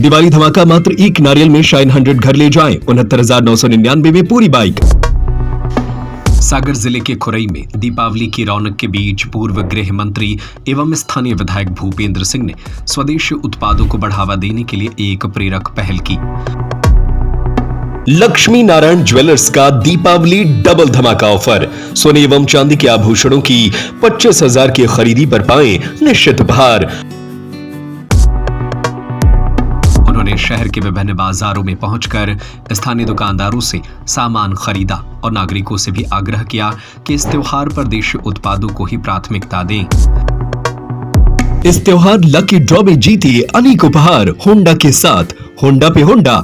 दिवाली धमाका मात्र एक नारियल में शाइन 100 घर ले जाएं। 69,999 में पूरी बाइक। सागर जिले के खुरई में दीपावली की रौनक के बीच पूर्व गृह मंत्री एवं स्थानीय विधायक भूपेंद्र सिंह ने स्वदेशी उत्पादों को बढ़ावा देने के लिए एक प्रेरक पहल की। लक्ष्मी नारायण ज्वेलर्स का दीपावली डबल धमाका ऑफर। सोने एवं चांदी के आभूषणों की 25,000 की खरीदी पर पाएं निश्चित उपहार। उन्होंने शहर के विभिन्न बाजारों में पहुंचकर स्थानीय दुकानदारों से सामान खरीदा और नागरिकों से भी आग्रह किया कि इस त्योहार पर देशी उत्पादों को ही प्राथमिकता दें। इस त्योहार लकी ड्रॉ में जीते अनेक उपहार होंडा के साथ। होंडा पे होंडा।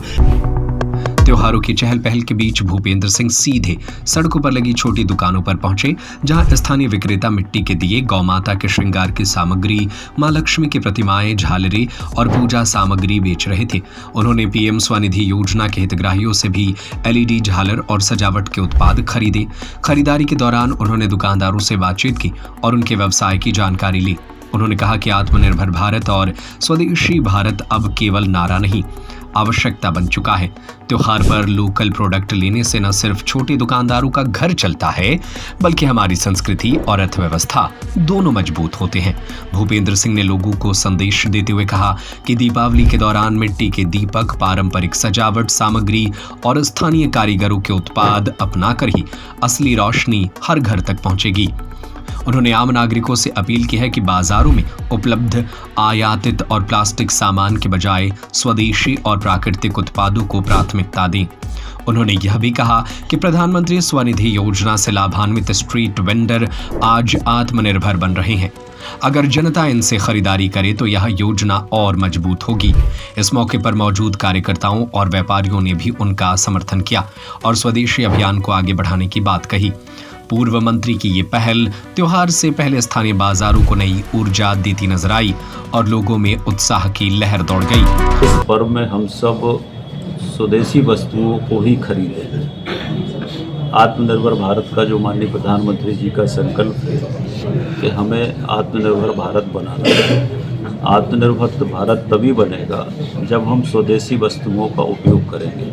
त्योहारों की चहल पहल के बीच भूपेंद्र सिंह सीधे सड़कों पर लगी छोटी दुकानों पर पहुंचे, जहां स्थानीय विक्रेता मिट्टी के दिए, गौ माता के श्रृंगार की सामग्री, मां लक्ष्मी की प्रतिमाएं, झालरें और पूजा सामग्री बेच रहे थे। उन्होंने पीएम स्वनिधि योजना के हितग्राहियों से भी एलईडी झालर और सजावट के उत्पाद खरीदे। खरीदारी के दौरान उन्होंने दुकानदारों से बातचीत की और उनके व्यवसाय की जानकारी ली। उन्होंने कहा कि आत्मनिर्भर भारत और स्वदेशी भारत अब केवल नारा नहीं, आवश्यकता बन चुका है। त्योहार पर लोकल प्रोडक्ट लेने से न सिर्फ छोटे दुकानदारों का घर चलता है, बल्कि हमारी संस्कृति और अर्थव्यवस्था दोनों मजबूत होते हैं। भूपेंद्र सिंह ने लोगों को संदेश देते हुए कहा कि दीपावली के दौरान मिट्टी के दीपक, पारंपरिक सजावट सामग्री और स्थानीय कारीगरों के उत्पाद अपनाकर ही असली रोशनी हर घर तक पहुंचेगी। उन्होंने आम नागरिकों से अपील की है कि बाजारों में उपलब्ध आयातित और प्लास्टिक सामान के बजाय स्वदेशी और प्राकृतिक उत्पादों को प्राथमिकता दें। उन्होंने यह भी कहा कि प्रधानमंत्री स्वनिधि योजना से लाभान्वित स्ट्रीट वेंडर आज आत्मनिर्भर बन रहे हैं। अगर जनता इनसे खरीदारी करे तो यह योजना और मजबूत होगी। इस मौके पर मौजूद कार्यकर्ताओं और व्यापारियों ने भी उनका समर्थन किया और स्वदेशी अभियान को आगे बढ़ाने की बात कही। पूर्व मंत्री की ये पहल त्योहार से पहले स्थानीय बाजारों को नई ऊर्जा देती नजर आई और लोगों में उत्साह की लहर दौड़ गई। इस पर्व में हम सब स्वदेशी वस्तुओं को ही खरीदें। आत्मनिर्भर भारत का जो माननीय प्रधानमंत्री जी का संकल्प है कि हमें आत्मनिर्भर भारत बनाना है। आत्मनिर्भर भारत तभी बनेगा जब हम स्वदेशी वस्तुओं का उपयोग करेंगे।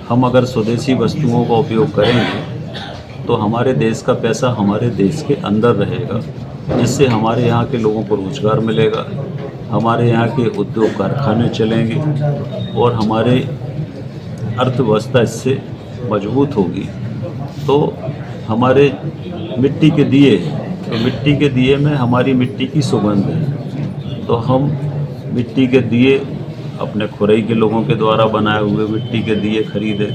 हम अगर स्वदेशी वस्तुओं का उपयोग करेंगे तो हमारे देश का पैसा हमारे देश के अंदर रहेगा, जिससे हमारे यहाँ के लोगों को रोजगार मिलेगा, हमारे यहाँ के उद्योग कारखाने चलेंगे और हमारे अर्थव्यवस्था इससे मजबूत होगी। तो हमारे मिट्टी के दिए, तो मिट्टी के दिए में हमारी मिट्टी की सुगंध है, तो हम मिट्टी के दिए अपने खुरई के लोगों के द्वारा बनाए हुए मिट्टी के दिए खरीदें।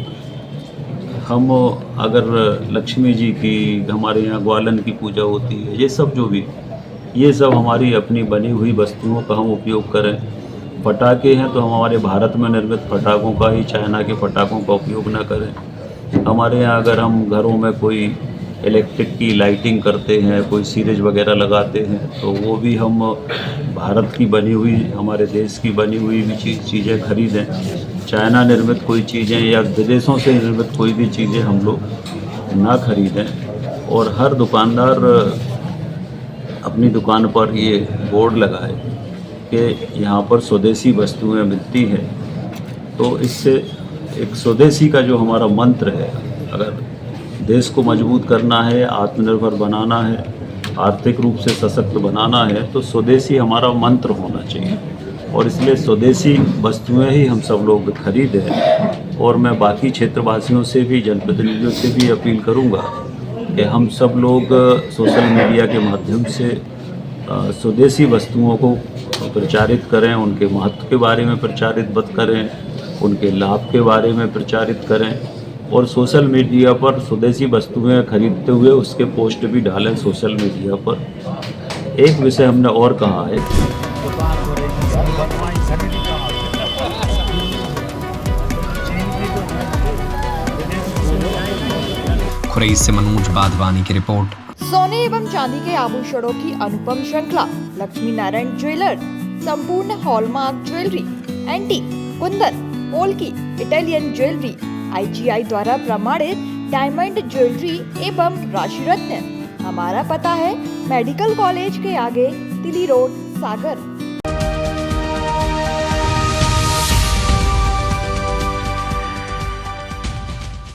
हम अगर लक्ष्मी जी की, हमारे यहाँ ग्वालन की पूजा होती है, ये सब जो भी, ये सब हमारी अपनी बनी हुई वस्तुओं का हम उपयोग करें। पटाखे हैं तो हम हमारे भारत में निर्मित पटाखों का ही, चाइना के पटाखों का उपयोग ना करें। हमारे यहाँ अगर हम घरों में कोई इलेक्ट्रिक की लाइटिंग करते हैं, कोई सीरीज वगैरह लगाते हैं, तो वो भी हम भारत की बनी हुई, हमारे देश की बनी हुई भी चीज़ें खरीदें। चाइना निर्मित कोई चीज़ें या विदेशों से निर्मित कोई भी चीज़ें हम लोग ना खरीदें। और हर दुकानदार अपनी दुकान पर ये बोर्ड लगाए कि यहाँ पर स्वदेशी वस्तुएं मिलती हैं। तो इससे एक स्वदेशी का जो हमारा मंत्र है, अगर देश को मजबूत करना है, आत्मनिर्भर बनाना है, आर्थिक रूप से सशक्त बनाना है, तो स्वदेशी हमारा मंत्र होना चाहिए। और इसलिए स्वदेशी वस्तुएं ही हम सब लोग खरीदें। और मैं बाकी क्षेत्रवासियों से भी, जनप्रतिनिधियों से भी अपील करूंगा कि हम सब लोग सोशल मीडिया के माध्यम से स्वदेशी वस्तुओं को प्रचारित करें, उनके महत्व के बारे में प्रचारित करें, उनके लाभ के बारे में प्रचारित करें और सोशल मीडिया पर स्वदेशी वस्तुएं खरीदते हुए उसके पोस्ट भी डालें सोशल मीडिया पर। एक विषय हमने और कहा है, खुरई से मनोज बाधवानी की रिपोर्ट। सोने एवं चांदी के आभूषणों की अनुपम श्रृंखला लक्ष्मी नारायण ज्वेलर्स, संपूर्ण hallmark jewellery, antique, Kundan, polki, Italian jewellery, IGI द्वारा प्रमाणित डायमंड ज्वेलरी एवं राशि रत्न। हमारा पता है मेडिकल कॉलेज के आगे, तिली रोड, सागर।